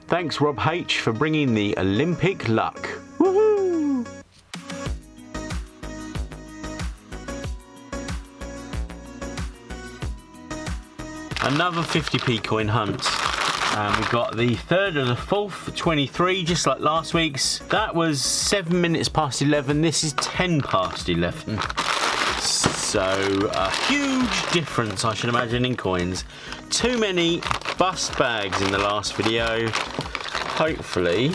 Thanks Rob H for bringing the Olympic luck. Woohoo! Another 50p coin hunt. We've got the third of the fourth, 23, just like last week's. That was 7 minutes past 11. This is 10 past 11. So a huge difference, I should imagine, in coins. Too many bust bags in the last video. Hopefully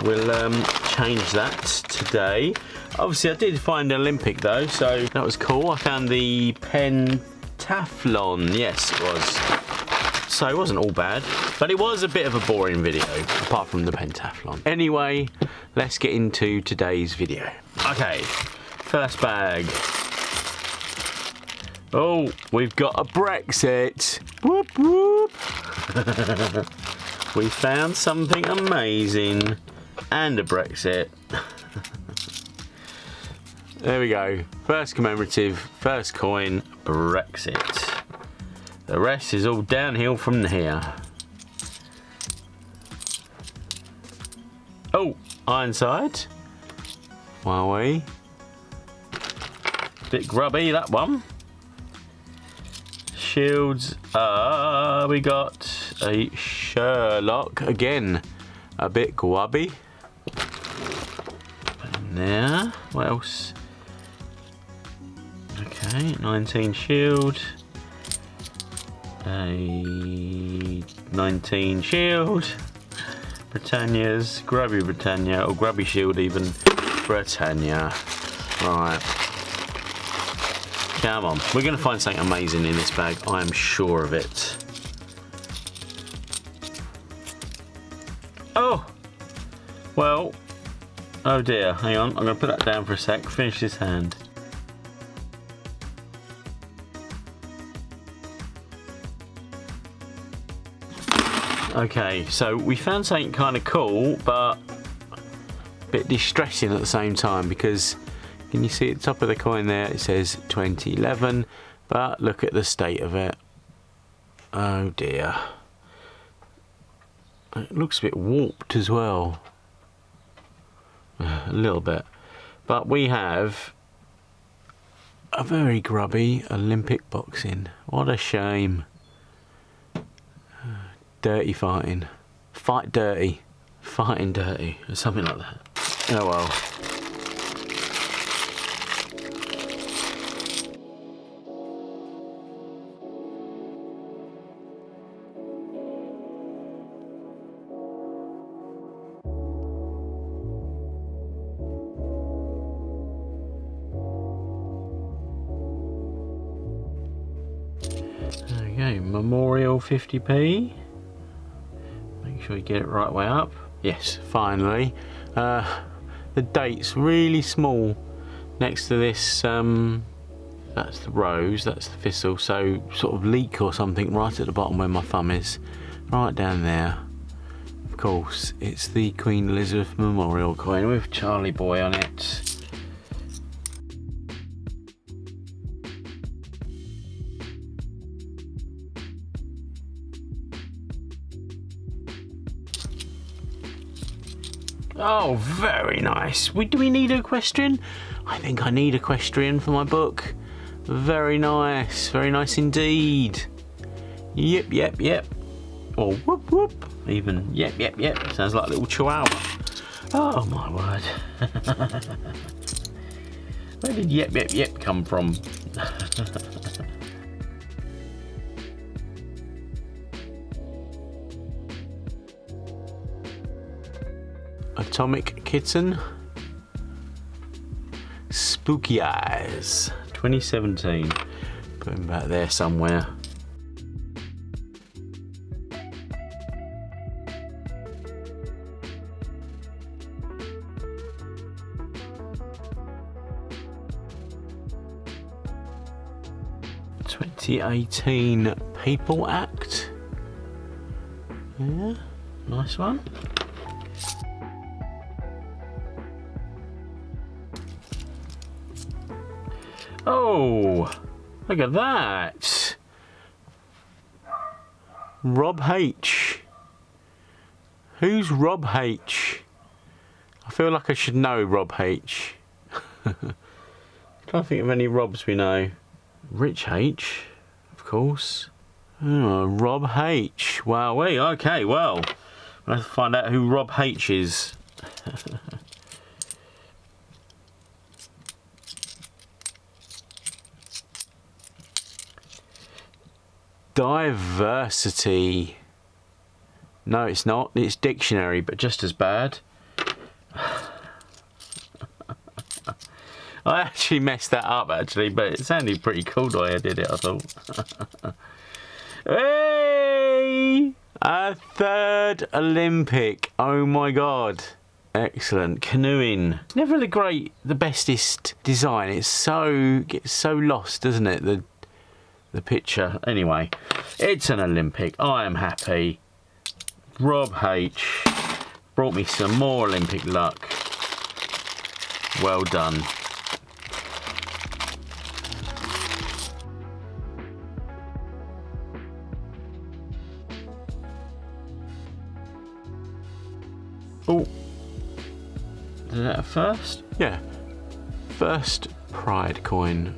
we'll change that today. Obviously I did find an Olympic though, so that was cool. I found the pentathlon. Yes, it was. So it wasn't all bad, but it was a bit of a boring video, apart from the pentathlon. Anyway, let's get into today's video. Okay, first bag. Oh, we've got a Brexit. Whoop, whoop. We found something amazing. And a Brexit. There we go. First commemorative, first coin, Brexit. The rest is all downhill from here. Oh, Ironside. Wowee. Bit grubby, that one. Shields. We got a Sherlock. Again, a bit grubby. And there. What else? Okay, 19 shield. A 19 shield. Britannia's grubby Britannia, or grubby shield even. Britannia. Right. Come on. We're going to find something amazing in this bag. I am sure of it. Oh! Well. Oh dear. Hang on. I'm going to put that down for a sec. Finish this hand. Okay, so we found something kind of cool, but a bit distressing at the same time, because can you see at the top of the coin there it says 2011, but look at the state of it. Oh dear. It looks a bit warped as well. A little bit. But we have a very grubby Olympic boxing. What a shame. Dirty fighting. Fight dirty. Fighting dirty. Or something like that. Oh well. There we go. Memorial 50p. Make sure you get it right way up. Yes, finally. The date's really small next to this. That's the rose, that's the thistle, so sort of leek or something right at the bottom where my thumb is. Right down there. Of course, it's the Queen Elizabeth Memorial coin with Charlie Boy on it. Oh, very nice. Do we need Equestrian? I think I need Equestrian for my book. Very nice indeed. Yep, yep, yep. Or whoop, whoop. Even yep, yep, yep. Sounds like a little chihuahua. Oh my word. Where did yep, yep, yep come from? Atomic Kitten. Spooky Eyes. 2017. Put him back there somewhere. '18 People Act. Yeah, nice one. Oh, look at that. Rob H. Who's Rob H? I feel like I should know Rob H. Can't think of any Robs we know. Rich H, of course. Oh, Rob H. Wowee. Okay, well, let's find out who Rob H is. Diversity. No, it's not. It's dictionary, but just as bad. I actually messed that up, actually, but it sounded pretty cool the way I did it, I thought. Hey! A third Olympic. Oh my god. Excellent. Canoeing. It's never the bestest design. It gets so lost, doesn't it? The picture. Anyway, it's an Olympic. I am happy. Rob H brought me some more Olympic luck. Well done. Oh, is that a first? Yeah, first Pride coin.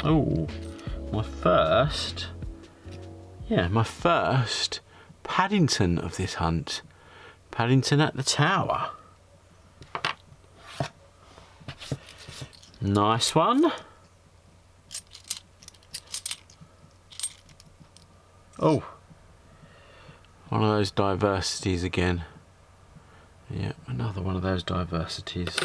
Oh, my first Paddington of this hunt. Paddington at the Tower. Nice one. Oh, one of those diversities again. Yeah, another one of those diversities.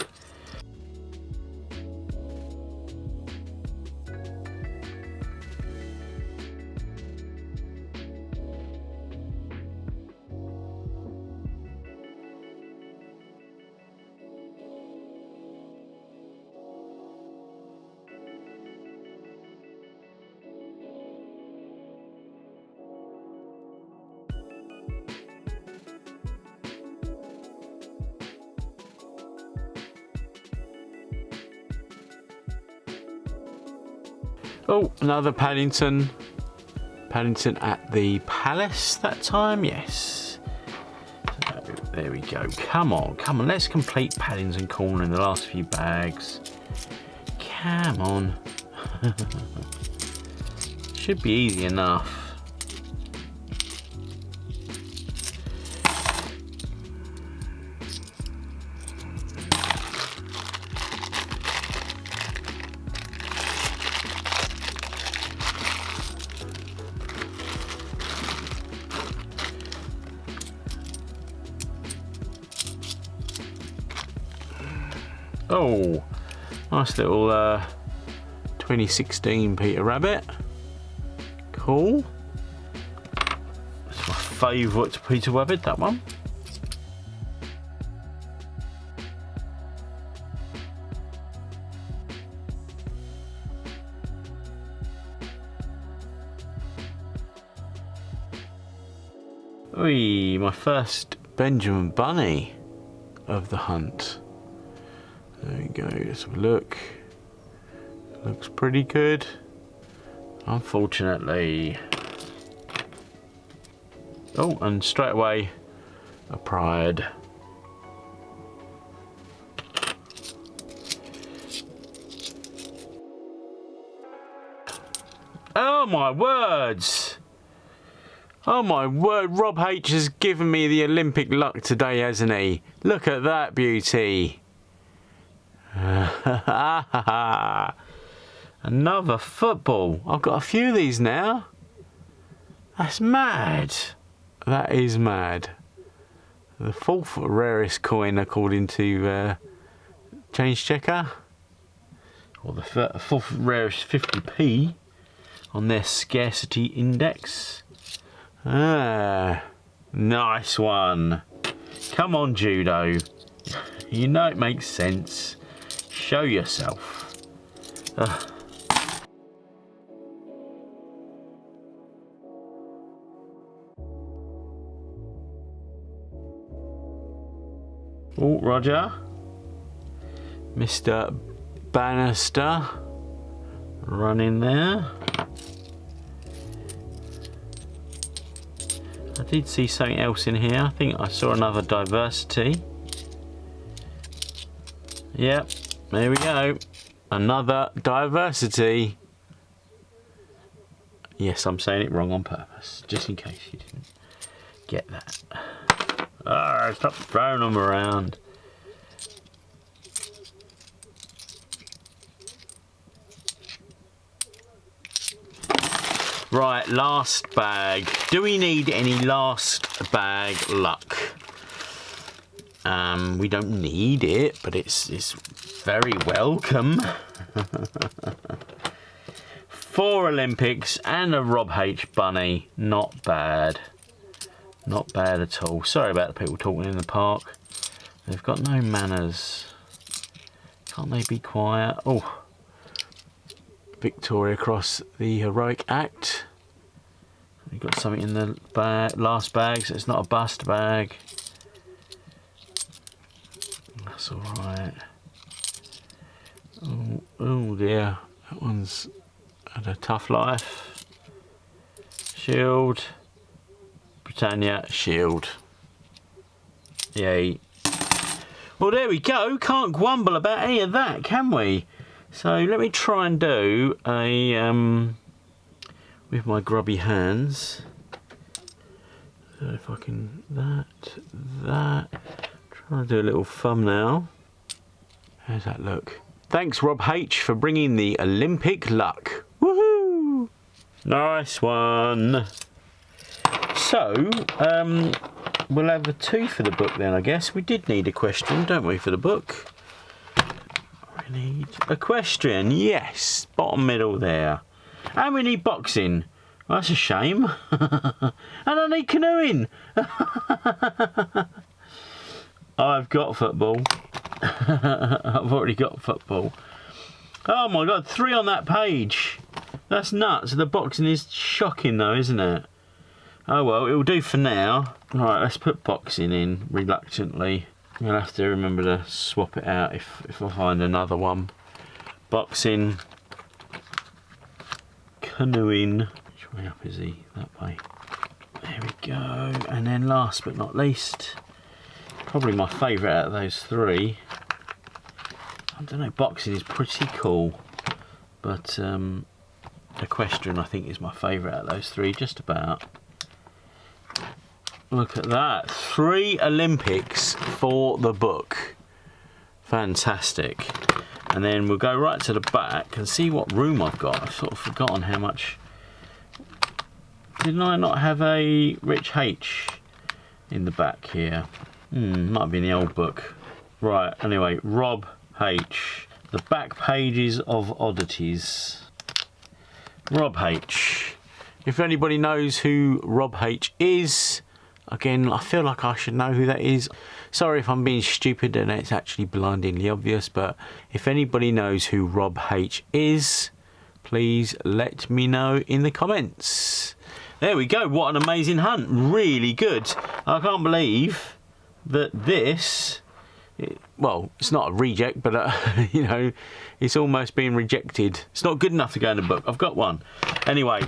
Oh, another Paddington. Paddington at the Palace that time, yes. So, there we go. Come on, let's complete Paddington Corner in the last few bags. Come on. Should be easy enough. Oh, nice little 2016 Peter Rabbit. Cool. That's my favourite Peter Rabbit, that one. Oi, my first Benjamin Bunny of the hunt. There we go, let's have a look. Looks pretty good. Unfortunately. Oh, and straight away, a Pride. Oh my words! Oh my word, Rob H has given me the Olympic luck today, hasn't he? Look at that beauty. Another football. I've got a few of these now. That's mad. That is mad. The fourth rarest coin according to Change Checker. Or the fourth rarest 50p on their scarcity index. Ah, nice one. Come on, Judo. You know it makes sense. Show yourself. Ugh. Oh, Roger. Mr. Bannister. Running there. I did see something else in here. I think I saw another diversity. Yep, there we go. Another diversity. Yes, I'm saying it wrong on purpose, just in case you didn't get that. Ah, stop throwing them around. Right, last bag. Do we need any last bag luck? We don't need it, but it's very welcome. 4 Olympics and a Rob H bunny. Not bad. Not bad at all. Sorry about the people talking in the park. They've got no manners. Can't they be quiet? Oh. Victoria Cross, the heroic act. We've got something in the last bag, so it's not a bust bag. That's alright. Oh dear, that one's had a tough life. Shield. Britannia, shield. Yay. Well, there we go. Can't grumble about any of that, can we? So let me try and do a with my grubby hands. So if I can that. Try and do a little thumbnail. How's that look? Thanks Rob H for bringing the Olympic luck. Woohoo! Nice one. So we'll have a 2 for the book then, I guess. We did need Equestrian, don't we, for the book? We need Equestrian, yes, bottom middle there. And we need boxing. Well, that's a shame. And I need canoeing. I've got football. I've already got football. Oh my god, 3 on that page. That's nuts. The boxing is shocking though, isn't it? Oh well, it'll do for now. Right, let's put boxing in reluctantly. We'll have to remember to swap it out if I find another one. Boxing. Canoeing. Which way up is he? That way. There we go. And then last but not least, probably my favourite out of those 3. I don't know, boxing is pretty cool. But Equestrian I think is my favourite out of those 3, just about. Look at that. 3 Olympics for the book. Fantastic. And then we'll go right to the back and see what room I've got. I've sort of forgotten how much. Didn't I not have a Rich H in the back here? Might be in the old book. Right, anyway, Rob H. The back pages of oddities. Rob H. If anybody knows who Rob H is, again, I feel like I should know who that is. Sorry if I'm being stupid and it's actually blindingly obvious, but if anybody knows who Rob H is, please let me know in the comments. There we go. What an amazing hunt. Really good. I can't believe that this, well, it's not a reject, but you know, it's almost being rejected. It's not good enough to go in the book. I've got one. Anyway,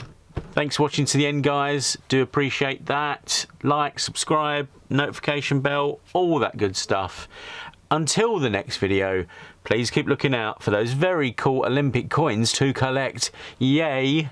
thanks for watching to the end, guys. Do appreciate that. Like, subscribe, notification bell, all that good stuff. Until the next video, please keep looking out for those very cool Olympic coins to collect. Yay!